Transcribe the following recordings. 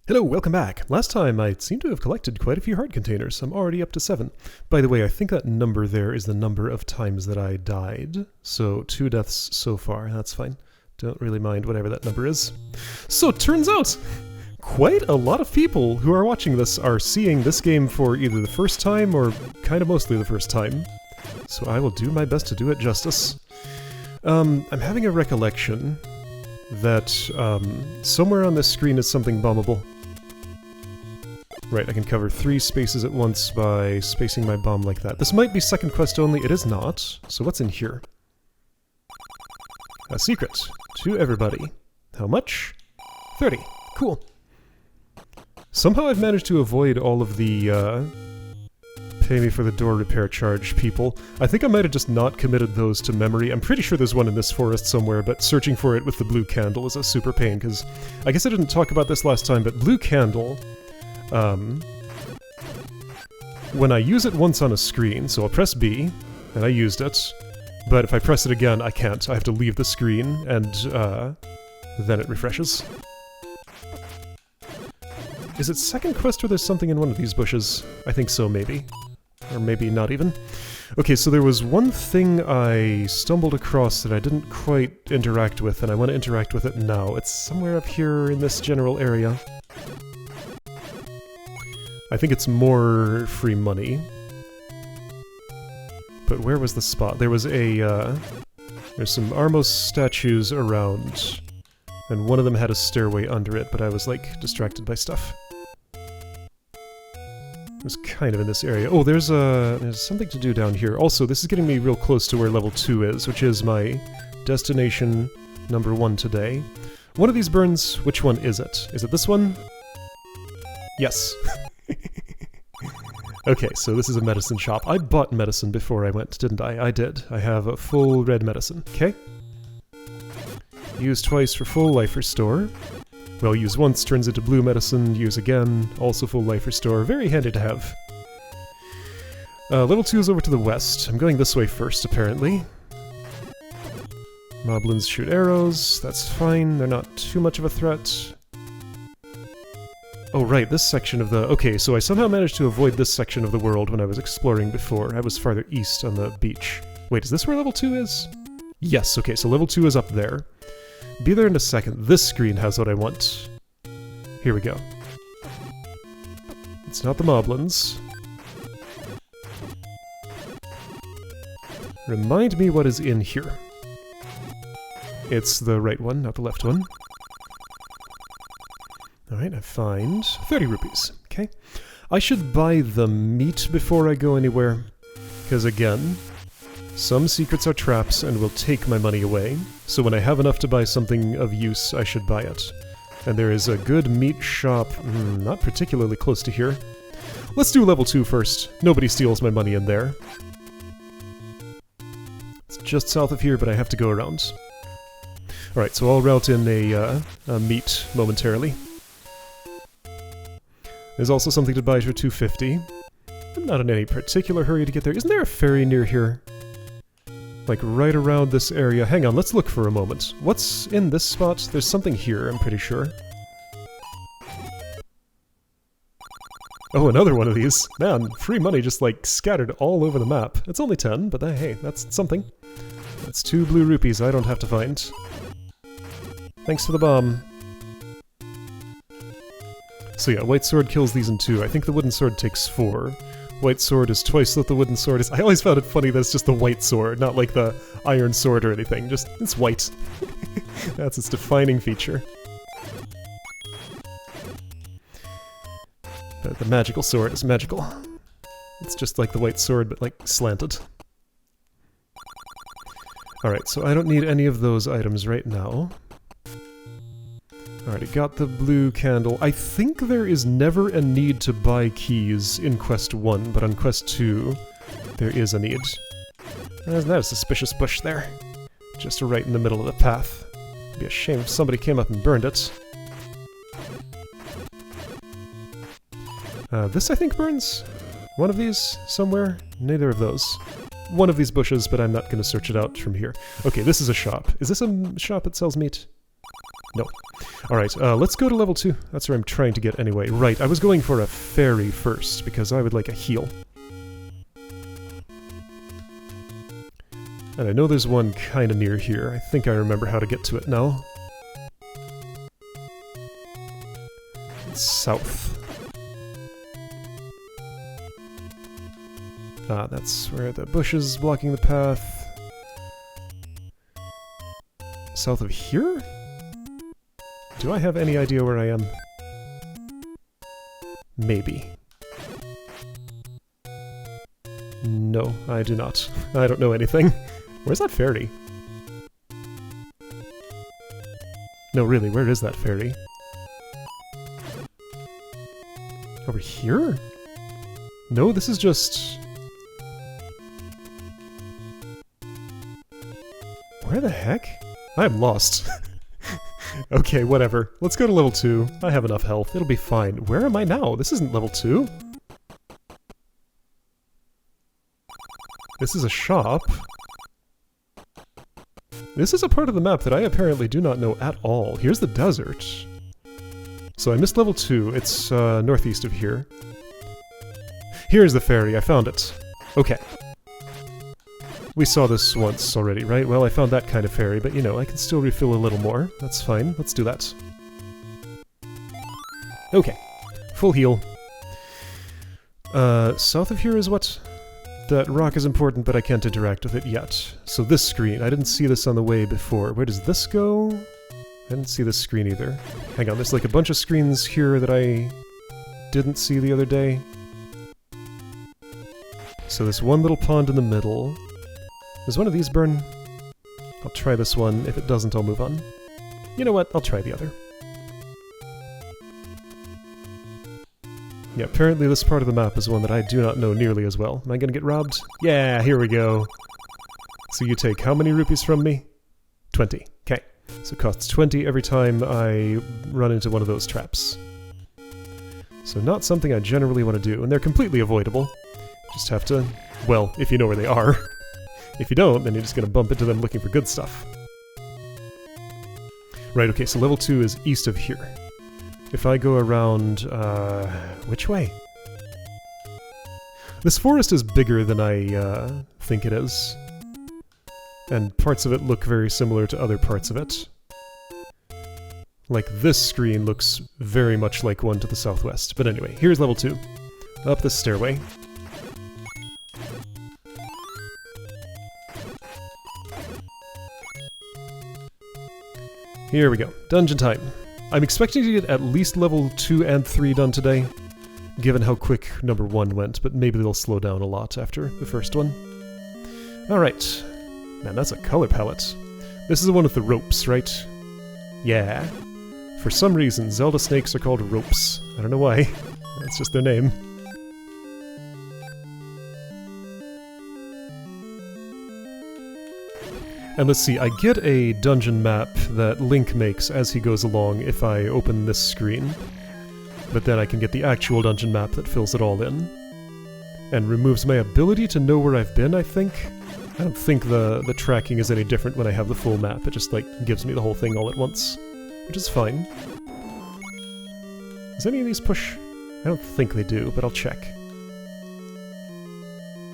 Hello, welcome back. Last time I seem to have collected quite a few heart containers. I'm already up to 7. By the way, I think that number there is the number of times that I died. So 2 deaths so far, that's fine. Don't really mind whatever that number is. So it turns out, quite a lot of people who are watching this are seeing this game for either the first time or kind of mostly the first time. So I will do my best to do it justice. I'm having a recollection that somewhere on this screen is something bombable. Right, I can cover 3 spaces at once by spacing my bomb like that. This might be second quest only, it is not. So what's in here? A secret to everybody. How much? 30. Cool. Somehow I've managed to avoid all of the pay me for the door repair charge people. I think I might have just not committed those to memory. I'm pretty sure there's one in this forest somewhere, but searching for it with the blue candle is a super pain, because I guess I didn't talk about this last time, but blue candle, when I use it once on a screen, so I'll press B, and I used it, but if I press it again, I can't. I have to leave the screen, and then it refreshes. Is it second quest or there's something in one of these bushes? I think so, maybe. Or maybe not even. Okay, so there was one thing I stumbled across that I didn't quite interact with, and I want to interact with it now. It's somewhere up here in this general area. I think it's more free money. But where was the spot? There was there's some Armos statues around, and one of them had a stairway under it, but I was, like, distracted by stuff. It was kind of in this area. Oh, there's something to do down here. Also, this is getting me real close to where level 2 is, which is my destination number 1 today. One of these burns, which one is it? Is it this one? Yes. Okay, so this is a medicine shop. I bought medicine before I went, didn't I? I did. I have a full red medicine. Okay. Use twice for full life restore. Well, use once turns into blue medicine, use again, also full life restore. Very handy to have. Level 2 is over to the west. I'm going this way first, apparently. Moblins shoot arrows, that's fine, they're not too much of a threat. Oh right, this section of the... Okay, so I somehow managed to avoid this section of the world when I was exploring before. I was farther east on the beach. Wait, is this where level 2 is? Yes, okay, so level 2 is up there. Be there in a second. This screen has what I want. Here we go. It's not the Moblins. Remind me what is in here. It's the right one, not the left one. Alright, I find 30 rupees. Okay. I should buy the meat before I go anywhere. Because again, some secrets are traps and will take my money away, so when I have enough to buy something of use, I should buy it. And there is a good meat shop, not particularly close to here. Let's do level 2 first. Nobody steals my money in there. It's just south of here, but I have to go around. Alright, so I'll route in a meat momentarily. There's also something to buy for 250. I'm not in any particular hurry to get there. Isn't there a ferry near here? Like right around this area. Hang on, let's look for a moment. What's in this spot? There's something here, I'm pretty sure. Oh, another one of these. Man, free money just like scattered all over the map. It's only 10, but hey, that's something. That's 2 blue rupees I don't have to find. Thanks for the bomb. So yeah, white sword kills these in 2. I think the wooden sword takes 4. White sword is twice what the wooden sword is. I always found it funny that it's just the white sword, not like the iron sword or anything. Just, it's white. That's its defining feature. But the magical sword is magical. It's just like the white sword, but like slanted. Alright, so I don't need any of those items right now. Alright, I got the blue candle. I think there is never a need to buy keys in Quest 1, but on Quest 2, there is a need. Isn't that a suspicious bush there? Just right in the middle of the path. It'd be a shame if somebody came up and burned it. This I think burns? One of these? Somewhere? Neither of those. One of these bushes, but I'm not going to search it out from here. Okay, this is a shop. Is this a shop that sells meat? No. Alright, let's go to level 2. That's where I'm trying to get anyway. Right, I was going for a fairy first, because I would like a heal. And I know there's one kinda near here. I think I remember how to get to it now. It's south. Ah, that's where the bush is blocking the path. South of here? Do I have any idea where I am? Maybe. No, I do not. I don't know anything. Where's that fairy? No, really, where is that fairy? Over here? No, this is just... Where the heck? I'm lost. Okay, whatever. Let's go to level 2. I have enough health. It'll be fine. Where am I now? This isn't level 2. This is a shop. This is a part of the map that I apparently do not know at all. Here's the desert. So I missed level 2. It's northeast of here. Here's the ferry. I found it. Okay. We saw this once already, right? Well, I found that kind of ferry, but you know, I can still refill a little more. That's fine. Let's do that. Okay. Full heal. South of here is what? That rock is important, but I can't interact with it yet. So this screen, I didn't see this on the way before. Where does this go? I didn't see this screen either. Hang on, there's like a bunch of screens here that I didn't see the other day. So there's one little pond in the middle. Does one of these burn? I'll try this one. If it doesn't, I'll move on. You know what? I'll try the other. Yeah, apparently this part of the map is one that I do not know nearly as well. Am I gonna get robbed? Yeah, here we go. So you take how many rupees from me? 20. Okay. So it costs 20 every time I run into one of those traps. So not something I generally want to do, and they're completely avoidable. Just have to... well, if you know where they are. If you don't, then you're just gonna bump into them looking for good stuff. Right, okay, so level 2 is east of here. If I go around, which way? This forest is bigger than I think it is. And parts of it look very similar to other parts of it. Like this screen looks very much like one to the southwest. But anyway, here's level 2. Up this stairway. Here we go. Dungeon time. I'm expecting to get at least level 2 and 3 done today, given how quick number 1 went, but maybe they'll slow down a lot after the first one. Alright. Man, that's a color palette. This is the one with the ropes, right? Yeah. For some reason, Zelda snakes are called ropes. I don't know why. That's just their name. And let's see, I get a dungeon map that Link makes as he goes along if I open this screen. But then I can get the actual dungeon map that fills it all in. And removes my ability to know where I've been, I think. I don't think the tracking is any different when I have the full map. It just, like, gives me the whole thing all at once. Which is fine. Does any of these push? I don't think they do, but I'll check.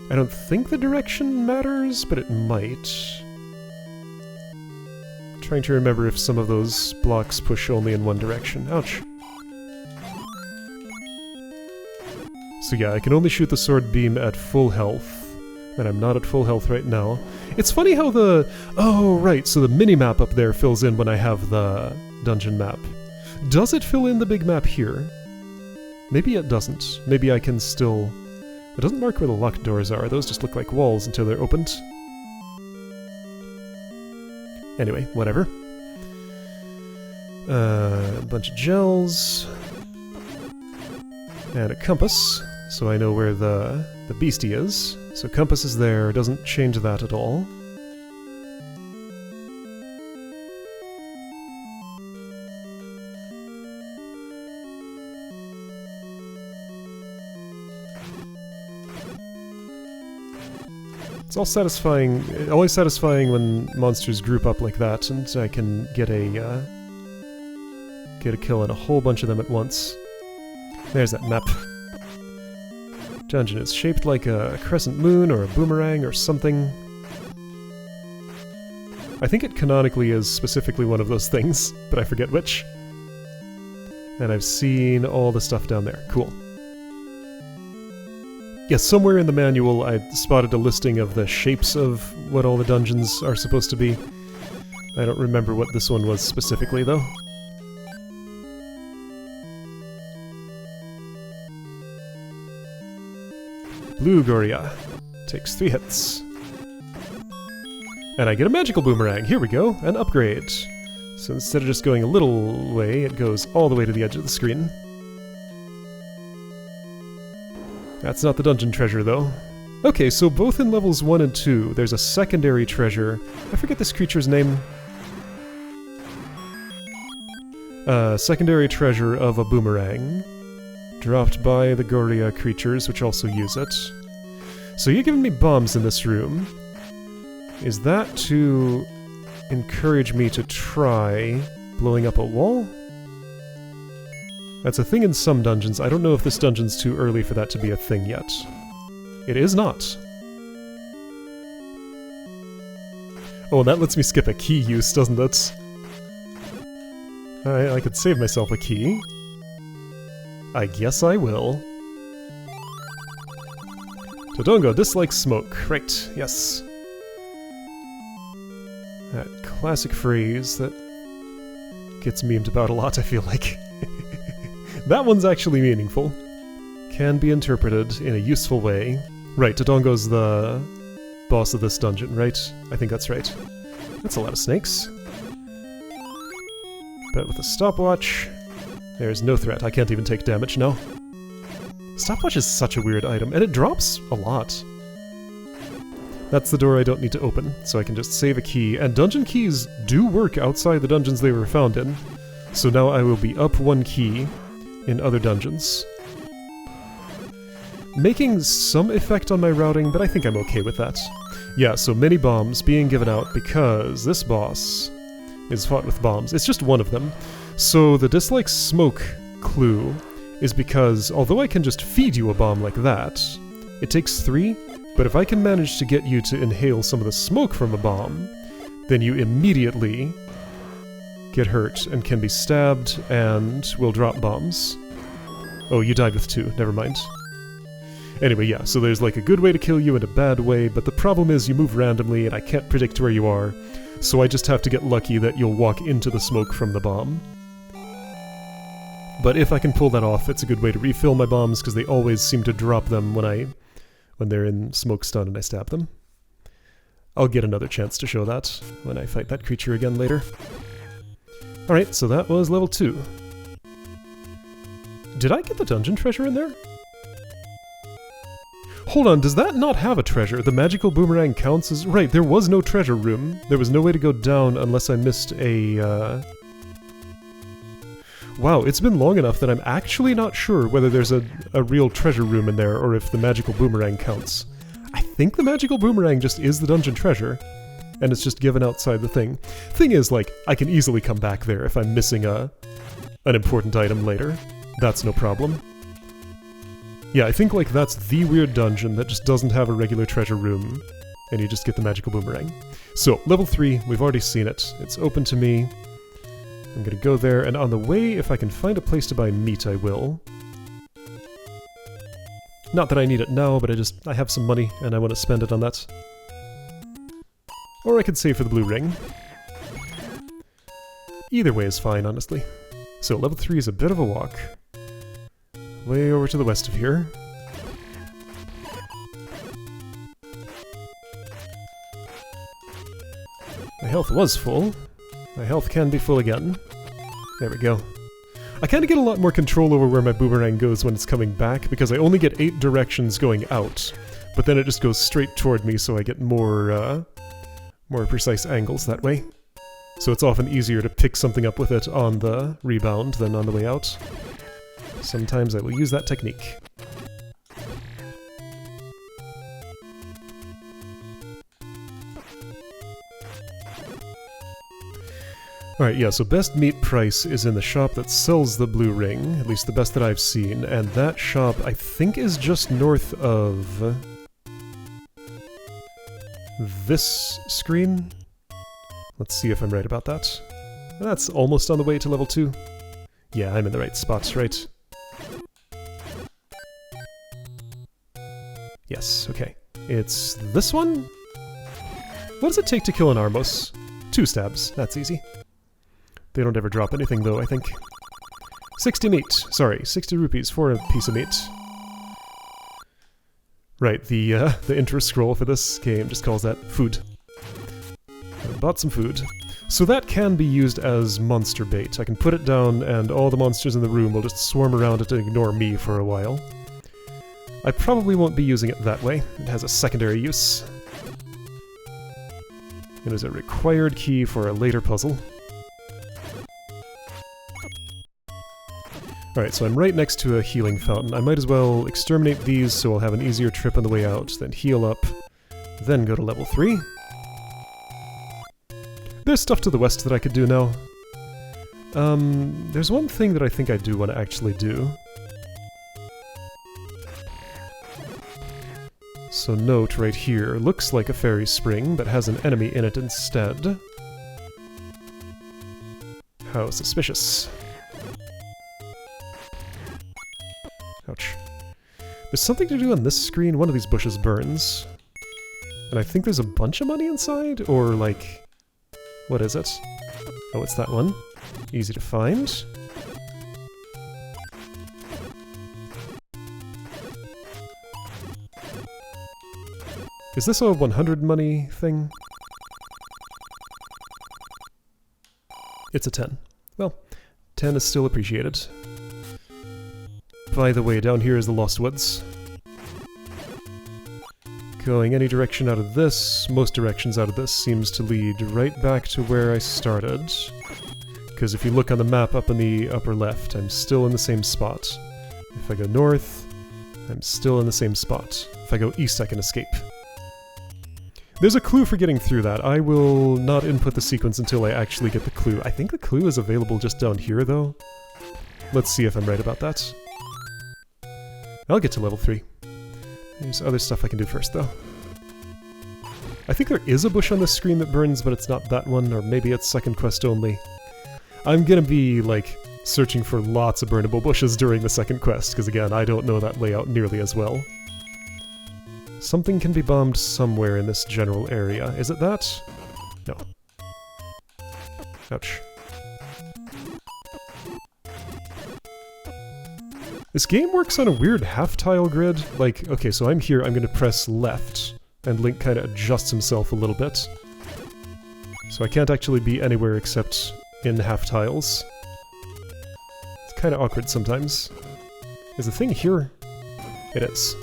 I don't think the direction matters, but it might. Trying to remember if some of those blocks push only in one direction. Ouch. So yeah, I can only shoot the sword beam at full health, and I'm not at full health right now. It's funny how the... oh, right, so the mini-map up there fills in when I have the dungeon map. Does it fill in the big map here? Maybe it doesn't. Maybe I can still... it doesn't mark where the locked doors are. Those just look like walls until they're opened. Anyway, whatever. A bunch of gels. And a compass, so I know where the beastie is. So compass is there, doesn't change that at all. It's all satisfying, always satisfying when monsters group up like that, and I can get a get a kill on a whole bunch of them at once. There's that map. Dungeon is shaped like a crescent moon or a boomerang or something. I think it canonically is specifically one of those things, but I forget which. And I've seen all the stuff down there. Cool. Yes, somewhere in the manual I spotted a listing of the shapes of what all the dungeons are supposed to be. I don't remember what this one was specifically, though. Blue Goria. Takes 3 hits. And I get a magical boomerang. Here we go, an upgrade. So instead of just going a little way, it goes all the way to the edge of the screen. That's not the dungeon treasure, though. Okay, so both in levels 1 and 2, there's a secondary treasure. I forget this creature's name. Secondary treasure of a boomerang. Dropped by the Goria creatures, which also use it. So you're giving me bombs in this room. Is that to encourage me to try blowing up a wall? That's a thing in some dungeons. I don't know if this dungeon's too early for that to be a thing yet. It is not. Oh, and that lets me skip a key use, doesn't it? I could save myself a key. I guess I will. Todongo dislikes smoke. Right, yes. That classic phrase that gets memed about a lot, I feel like. That one's actually meaningful. Can be interpreted in a useful way. Right, Todongo's the boss of this dungeon, right? I think that's right. That's a lot of snakes. But with a stopwatch, there's no threat. I can't even take damage, no. Stopwatch is such a weird item, and it drops a lot. That's the door I don't need to open, so I can just save a key, and dungeon keys do work outside the dungeons they were found in. So now I will be up 1 key in other dungeons. Making some effect on my routing, but I think I'm okay with that. Yeah, so many bombs being given out because this boss is fought with bombs. It's just one of them. So the dislike smoke clue is because, although I can just feed you a bomb like that, it takes 3, but if I can manage to get you to inhale some of the smoke from a bomb, then you immediately get hurt and can be stabbed and will drop bombs. Oh, you died with 2, never mind. Anyway, yeah, so there's like a good way to kill you and a bad way, but the problem is you move randomly and I can't predict where you are, so I just have to get lucky that you'll walk into the smoke from the bomb. But if I can pull that off, it's a good way to refill my bombs, because they always seem to drop them when they're in smoke stun and I stab them. I'll get another chance to show that when I fight that creature again later. Alright, so that was level 2. Did I get the dungeon treasure in there? Hold on, does that not have a treasure? The magical boomerang counts as... Right, there was no treasure room. There was no way to go down unless I missed a... Wow, it's been long enough that I'm actually not sure whether there's a real treasure room in there or if the magical boomerang counts. I think the magical boomerang just is the dungeon treasure, and it's just given outside the thing. Thing is, like, I can easily come back there if I'm missing an important item later. That's no problem. Yeah, I think, like, that's the weird dungeon that just doesn't have a regular treasure room, and you just get the magical boomerang. So, level 3, we've already seen it. It's open to me. I'm gonna go there, and on the way, if I can find a place to buy meat, I will. Not that I need it now, but I have some money, and I want to spend it on that. Or I could save for the blue ring. Either way is fine, honestly. So, level 3 is a bit of a walk. Way over to the west of here. My health was full. My health can be full again. There we go. I kind of get a lot more control over where my boomerang goes when it's coming back, because I only get 8 directions going out, but then it just goes straight toward me, so I get more precise angles that way. So it's often easier to pick something up with it on the rebound than on the way out. Sometimes I will use that technique. Alright, yeah, so best meat price is in the shop that sells the blue ring, at least the best that I've seen, and that shop I think is just north of this screen. Let's see if I'm right about that. That's almost on the way to level 2. Yeah, I'm in the right spot, right? Yes, okay. It's this one? What does it take to kill an Armos? 2 stabs, that's easy. They don't ever drop anything though, I think. 60 meat. Sorry, 60 rupees for a piece of meat. Right, the intro scroll for this game just calls that food. I bought some food. So that can be used as monster bait. I can put it down and all the monsters in the room will just swarm around it and ignore me for a while. I probably won't be using it that way. It has a secondary use. It is a required key for a later puzzle. Alright, so I'm right next to a healing fountain. I might as well exterminate these so I'll have an easier trip on the way out, then heal up, then go to level 3. There's stuff to the west that I could do now. There's one thing that I think I do want to actually do. So note right here, looks like a fairy spring, but has an enemy in it instead. How suspicious. Ouch. There's something to do on this screen. One of these bushes burns. And I think there's a bunch of money inside, or like... What is it? Oh, it's that one. Easy to find. Is this a 100 money thing? It's a 10. Well, 10 is still appreciated. By the way, down here is the Lost Woods. Going any direction out of this, most directions out of this, seems to lead right back to where I started. Because if you look on the map up in the upper left, I'm still in the same spot. If I go north, I'm still in the same spot. If I go east, I can escape. There's a clue for getting through that. I will not input the sequence until I actually get the clue. I think the clue is available just down here, though. Let's see if I'm right about that. I'll get to level 3. There's other stuff I can do first, though. I think there is a bush on this screen that burns, but it's not that one, or maybe it's second quest only. I'm gonna be, like, searching for lots of burnable bushes during the second quest, because again, I don't know that layout nearly as well. Something can be bombed somewhere in this general area. Is it that? No. Ouch. This game works on a weird half-tile grid. Like, okay, so I'm here, I'm gonna press left, and Link kinda adjusts himself a little bit. So I can't actually be anywhere except in half-tiles. It's kinda awkward sometimes. Is the thing here? It is.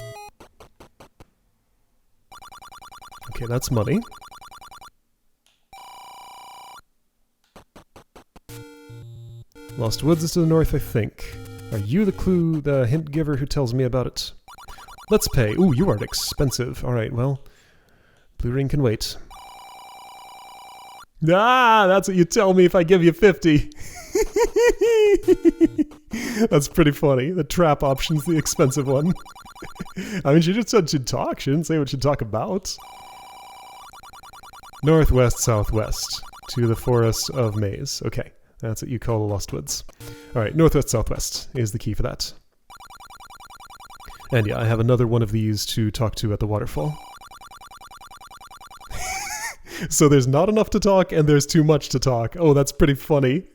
Okay, that's money. Lost Woods is to the north, I think. Are you the clue, the hint giver who tells me about it? Let's pay. Ooh, you aren't expensive. Alright, well, blue ring can wait. Ah, that's what you tell me if I give you 50. That's pretty funny. The trap option's the expensive one. I mean, she just said she'd talk. She didn't say what she'd talk about. Northwest, southwest. To the Forest of Maze. Okay. That's what you call the Lost Woods. Alright, northwest, southwest is the key for that. And yeah, I have another one of these to talk to at the waterfall. So there's not enough to talk, and there's too much to talk. Oh, that's pretty funny.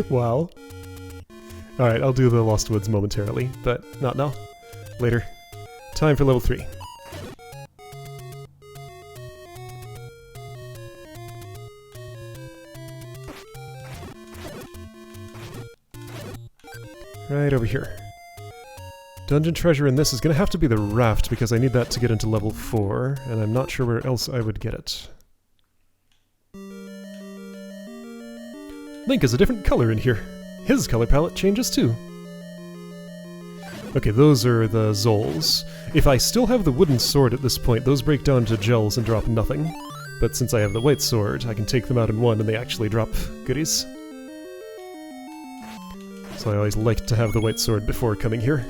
Wow. Alright, I'll do the Lost Woods momentarily, but not now. Later. Time for level 3. Right over here. Dungeon treasure in this is going to have to be the raft because I need that to get into level 4, and I'm not sure where else I would get it. Link is a different color in here. His color palette changes too. Okay, those are the Zols. If I still have the wooden sword at this point, those break down to gels and drop nothing. But since I have the white sword, I can take them out in one and they actually drop goodies. So I always like to have the white sword before coming here.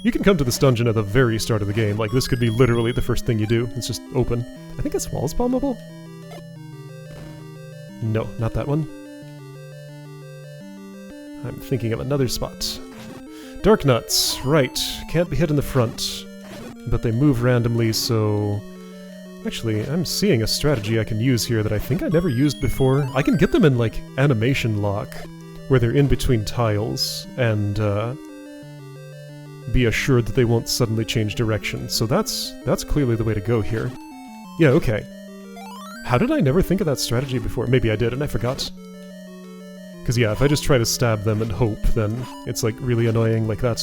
You can come to this dungeon at the very start of the game, like this could be literally the first thing you do. It's just open. I think this wall's bombable? No, not that one. I'm thinking of another spot. Dark nuts, right. Can't be hit in the front. But they move randomly, so... Actually, I'm seeing a strategy I can use here that I think I never used before. I can get them in, like, animation lock, where they're in between tiles, and, be assured that they won't suddenly change direction. So that's clearly the way to go here. Yeah, okay. How did I never think of that strategy before? Maybe I did and I forgot. Because yeah, if I just try to stab them and hope, then it's like really annoying like that.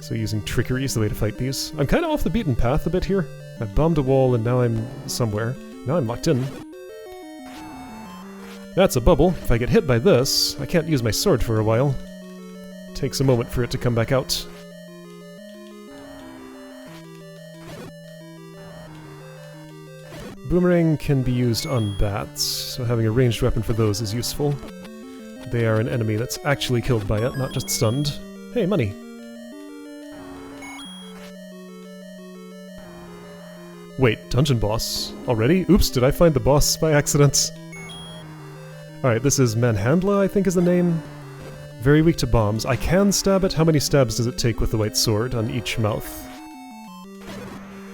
So using trickery is the way to fight these. I'm kind of off the beaten path a bit here. I've bombed a wall and now I'm somewhere. Now I'm locked in. That's a bubble. If I get hit by this, I can't use my sword for a while. Takes a moment for it to come back out. Boomerang can be used on bats, so having a ranged weapon for those is useful. They are an enemy that's actually killed by it, not just stunned. Hey, money! Wait, dungeon boss? Already? Oops, did I find the boss by accident? Alright, this is Manhandla, I think is the name. Very weak to bombs. I can stab it. How many stabs does it take with the white sword on each mouth?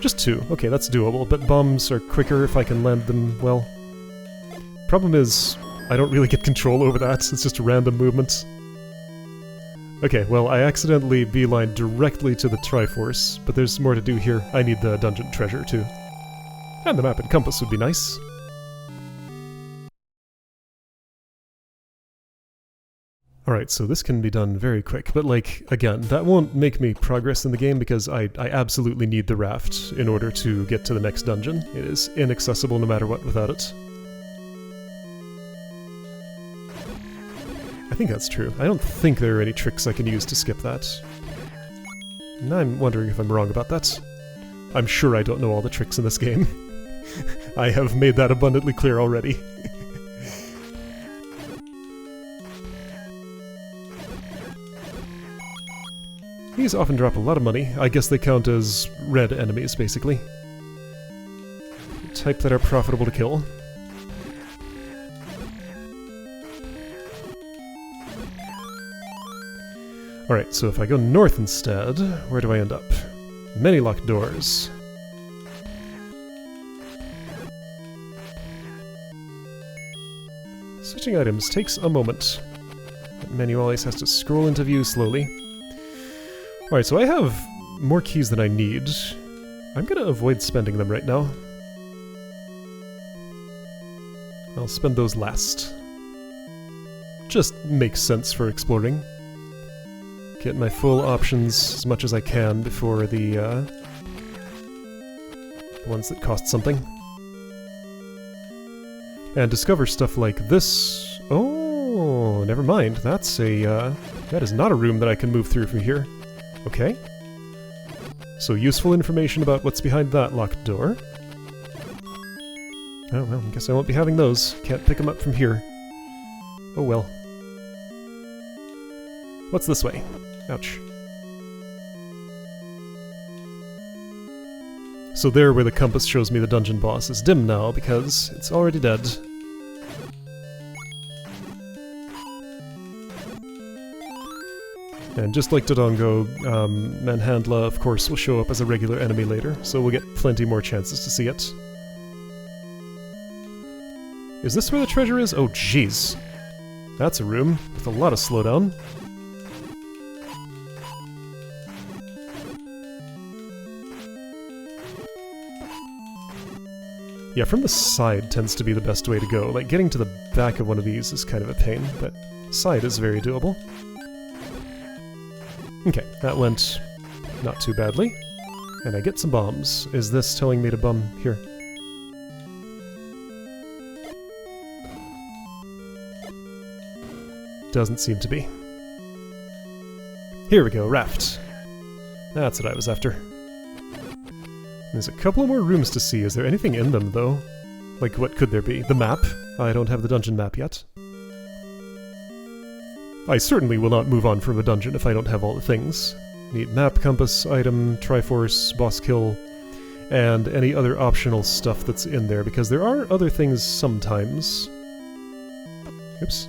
Just 2. Okay, that's doable, but bombs are quicker if I can land them well. Problem is, I don't really get control over that. It's just random movements. Okay, well, I accidentally beelined directly to the Triforce, but there's more to do here. I need the dungeon treasure, too. And the map and compass would be nice. Alright, so this can be done very quick, but like, again, that won't make me progress in the game because I absolutely need the raft in order to get to the next dungeon. It is inaccessible no matter what without it. I think that's true. I don't think there are any tricks I can use to skip that. And I'm wondering if I'm wrong about that. I'm sure I don't know all the tricks in this game. I have made that abundantly clear already. These often drop a lot of money. I guess they count as red enemies, basically. Type that are profitable to kill. Alright, so if I go north instead, where do I end up? Many locked doors. Switching items takes a moment. The menu always has to scroll into view slowly. Alright, so I have more keys than I need. I'm gonna avoid spending them right now. I'll spend those last. Just makes sense for exploring. Get my full options as much as I can before the ones that cost something. And discover stuff like this. Oh, never mind. That's a, that is not a room that I can move through from here. Okay. So useful information about what's behind that locked door. Oh well, I guess I won't be having those. Can't pick them up from here. Oh well. What's this way? Ouch. So there where the compass shows me the dungeon boss is dim now because it's already dead. And just like Dodongo, Manhandla, of course, will show up as a regular enemy later, so we'll get plenty more chances to see it. Is this where the treasure is? Oh, jeez. That's a room with a lot of slowdown. Yeah, from the side tends to be the best way to go. Like, getting to the back of one of these is kind of a pain, but side is very doable. Okay, that went not too badly. And I get some bombs. Is this telling me to bomb here? Doesn't seem to be. Here we go, raft. That's what I was after. There's a couple more rooms to see. Is there anything in them, though? Like, what could there be? The map? I don't have the dungeon map yet. I certainly will not move on from a dungeon if I don't have all the things. Need map, compass, item, triforce, boss kill, and any other optional stuff that's in there, because there are other things sometimes. Oops.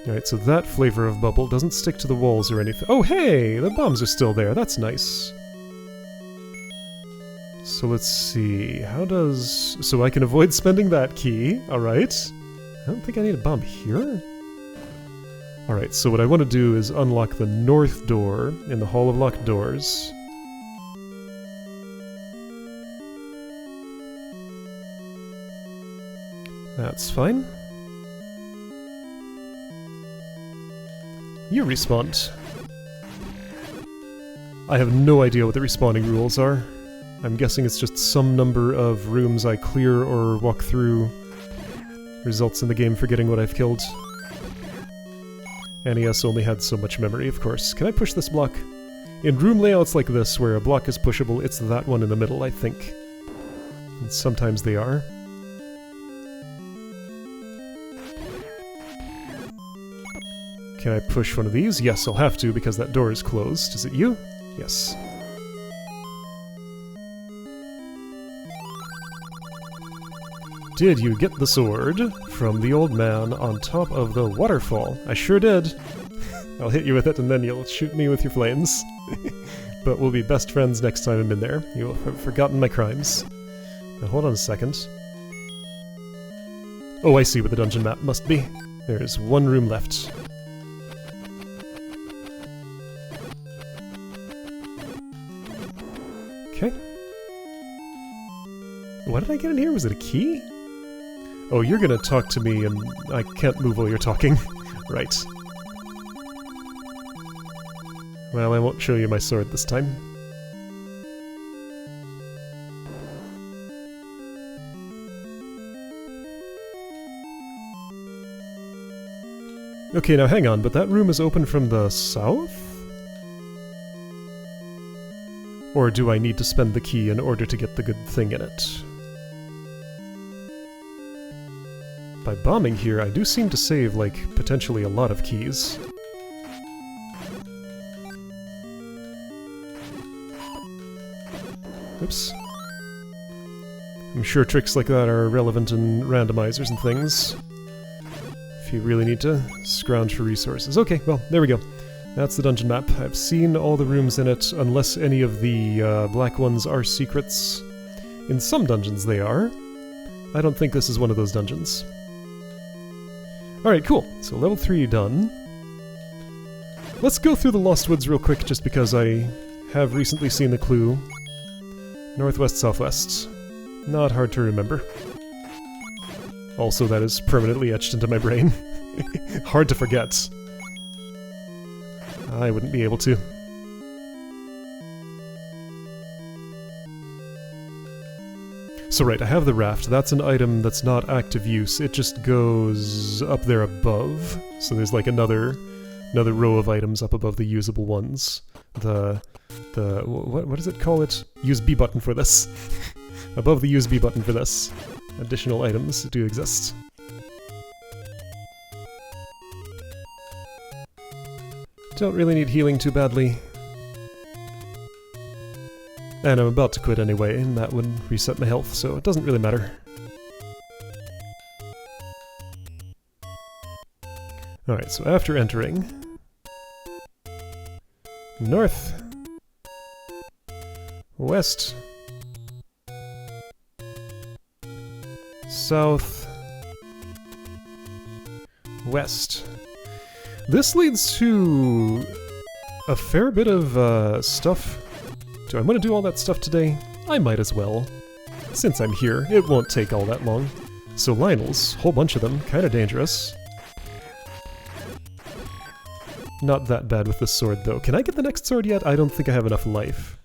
Alright, so that flavor of bubble doesn't stick to the walls or anything. Oh hey! The bombs are still there, that's nice. So let's see, how does... So I can avoid spending that key, alright. I don't think I need a bomb here. Alright, so what I want to do is unlock the north door in the Hall of Locked Doors. That's fine. You respawned. I have no idea what the respawning rules are. I'm guessing it's just some number of rooms I clear or walk through results in the game forgetting what I've killed. NES only had so much memory, of course. Can I push this block? In room layouts like this, where a block is pushable, it's that one in the middle, I think. And sometimes they are. Can I push one of these? Yes, I'll have to, because that door is closed. Is it you? Yes. Did you get the sword from the old man on top of the waterfall? I sure did. I'll hit you with it and then you'll shoot me with your flames. But we'll be best friends next time I'm in there. You'll have forgotten my crimes. Now hold on a second. Oh, I see what the dungeon map must be. There's one room left. Okay. What did I get in here? Was it a key? Oh, you're gonna talk to me and I can't move while you're talking. Right. Well, I won't show you my sword this time. Okay, now hang on, but that room is open from the south? Or do I need to spend the key in order to get the good thing in it? By bombing here, I do seem to save, like, potentially a lot of keys. Oops. I'm sure tricks like that are relevant in randomizers and things. If you really need to scrounge for resources. Okay, well, there we go. That's the dungeon map. I've seen all the rooms in it, unless any of the black ones are secrets. In some dungeons they are. I don't think this is one of those dungeons. Alright, cool. So level 3 done. Let's go through the Lost Woods real quick, just because I have recently seen the clue. Northwest, southwest. Not hard to remember. Also, that is permanently etched into my brain. Hard to forget. I wouldn't be able to. So right, I have the raft. That's an item that's not active use. It just goes up there above. So there's like another row of items up above the usable ones. What does it call it? Use B button for this. Above the use B button for this. Additional items do exist. Don't really need healing too badly. And I'm about to quit anyway, and that would reset my health, so it doesn't really matter. Alright, so after entering... North... West... South... West... This leads to... a fair bit of, stuff. Do I want to do all that stuff today? I might as well. Since I'm here, it won't take all that long. So Lionels, whole bunch of them, kinda dangerous. Not that bad with this sword, though. Can I get the next sword yet? I don't think I have enough life.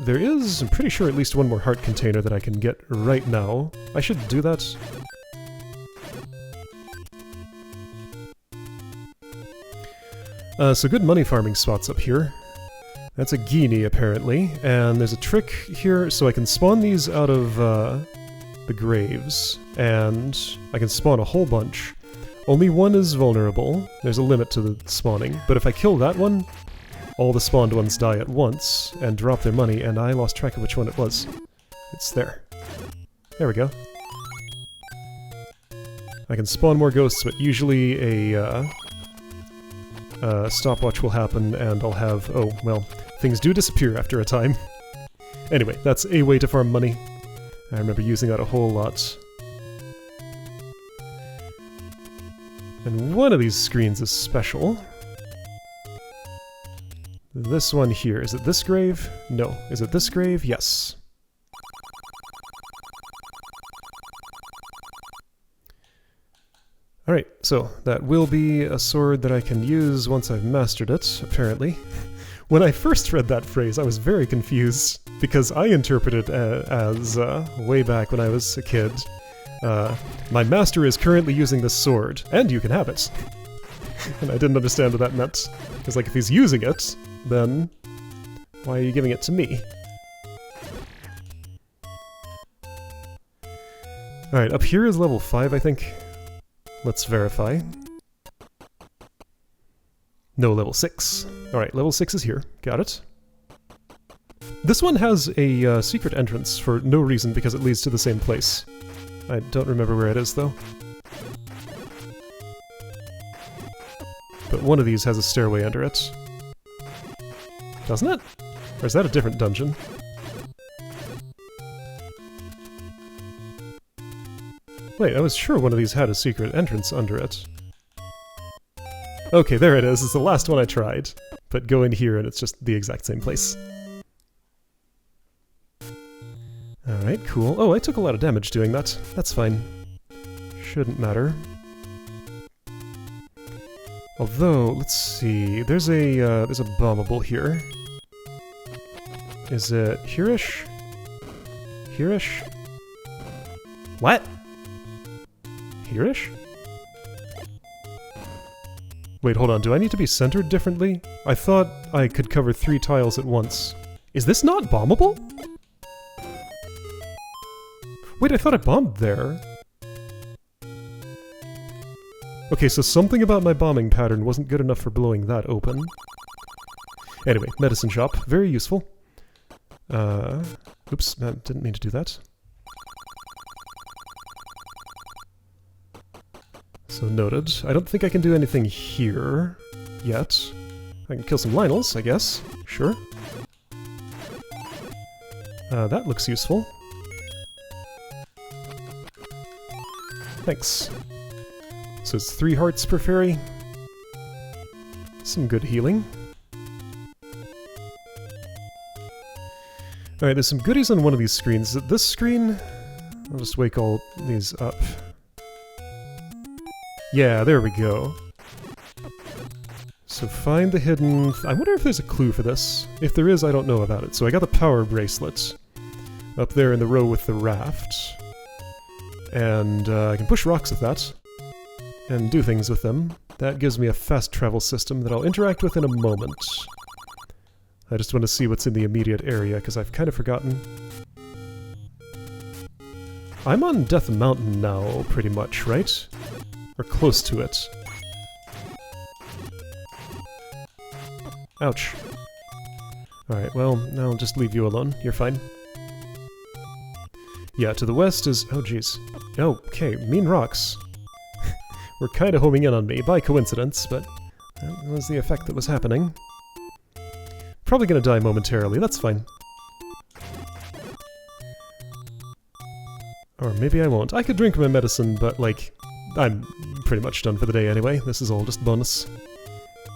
there is, I'm pretty sure, at least one more heart container that I can get right now. I should do that. So good money farming spots up here. That's a Guinea, apparently. And there's a trick here, so I can spawn these out of the graves. And I can spawn a whole bunch. Only one is vulnerable. There's a limit to the spawning. But if I kill that one, all the spawned ones die at once and drop their money, and I lost track of which one it was. It's there. There we go. I can spawn more ghosts, but usually a stopwatch will happen, and I'll have... oh, well, things do disappear after a time. Anyway, that's a way to farm money. I remember using that a whole lot. And one of these screens is special. This one here. Is it this grave? No. Is it this grave? Yes. Alright, so that will be a sword that I can use once I've mastered it, apparently. When I first read that phrase, I was very confused, because I interpreted it as, way back when I was a kid, my master is currently using this sword, and you can have it. And I didn't understand what that meant. Because, like, if he's using it, then why are you giving it to me? Alright, up here is level 5, I think. Let's verify. No, level 6. Alright, level 6 is here. Got it. This one has a secret entrance for no reason because it leads to the same place. I don't remember where it is, though. But one of these has a stairway under it. Doesn't it? Or is that a different dungeon? Wait, I was sure one of these had a secret entrance under it. Okay, there it is. It's the last one I tried. But go in here and it's just the exact same place. Alright, cool. Oh, I took a lot of damage doing that. That's fine. Shouldn't matter. Although, let's see. There's a bombable here. Is it here-ish? Here-ish? What? Here-ish? Wait, hold on. Do I need to be centered differently? I thought I could cover 3 tiles at once. Is this not bombable? Wait, I thought I bombed there. Okay, so something about my bombing pattern wasn't good enough for blowing that open. Anyway, medicine shop. Very useful. Oops, I didn't mean to do that. So noted. I don't think I can do anything here yet. I can kill some Lionels, I guess. Sure. That looks useful. Thanks. So it's 3 hearts per fairy. Some good healing. Alright, there's some goodies on one of these screens. Is it this screen? I'll just wake all these up. Yeah, there we go. So find the hidden... I wonder if there's a clue for this. If there is, I don't know about it. So I got the power bracelet up there in the row with the raft. And I can push rocks with that. And do things with them. That gives me a fast travel system that I'll interact with in a moment. I just want to see what's in the immediate area, because I've kind of forgotten. I'm on Death Mountain now, pretty much, right? Or close to it. Ouch. Alright, well, I'll just leave you alone. You're fine. Yeah, to the west is... oh, jeez. Okay, mean rocks. Were kind of homing in on me, by coincidence, but that was the effect that was happening. Probably gonna die momentarily, that's fine. Or maybe I won't. I could drink my medicine, but, like, I'm pretty much done for the day anyway. This is all just bonus.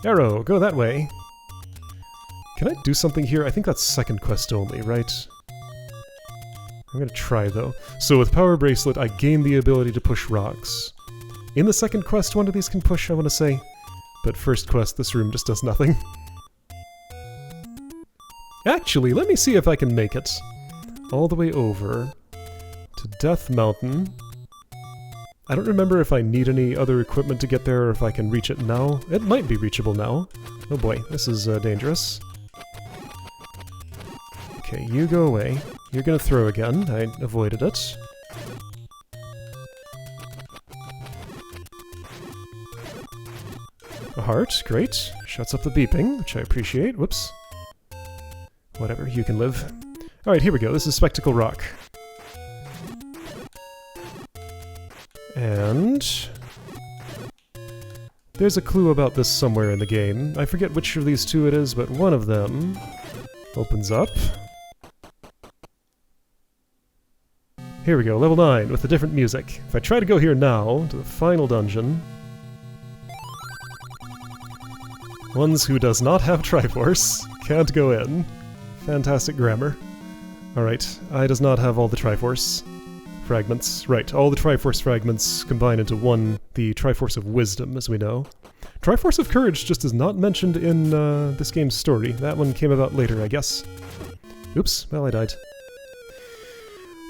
Arrow, go that way. Can I do something here? I think that's second quest only, right? I'm gonna try, though. So with Power Bracelet, I gain the ability to push rocks. In the second quest, one of these can push, I want to say. But first quest, this room just does nothing. Actually, let me see if I can make it all the way over to Death Mountain. I don't remember if I need any other equipment to get there or if I can reach it now. It might be reachable now. Oh boy, this is dangerous. Okay, you go away. You're gonna throw again. I avoided it. A heart, great. Shuts up the beeping, which I appreciate. Whoops. Whatever, you can live. Alright, here we go. This is Spectacle Rock. And there's a clue about this somewhere in the game. I forget which of these two it is, but one of them opens up. Here we go, level 9 with the different music. If I try to go here now, to the final dungeon... Ones who does not have Triforce can't go in. Fantastic grammar. Alright, I does not have all the Triforce fragments. Right, all the Triforce fragments combine into one, the Triforce of Wisdom, as we know. Triforce of Courage just is not mentioned in this game's story. That one came about later, I guess. Oops, well, I died.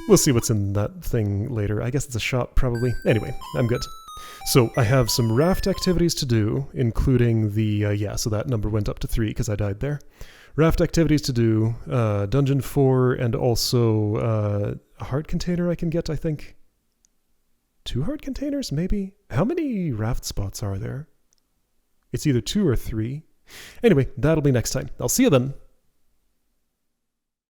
We'll see what's in that thing later. I guess it's a shop, probably. Anyway, I'm good. So, I have some raft activities to do, including the, yeah, so that number went up to 3 because I died there. Raft activities to do, Dungeon 4, and also a heart container I can get, I think. 2 heart containers, maybe? How many raft spots are there? It's either 2 or 3. Anyway, that'll be next time. I'll see you then.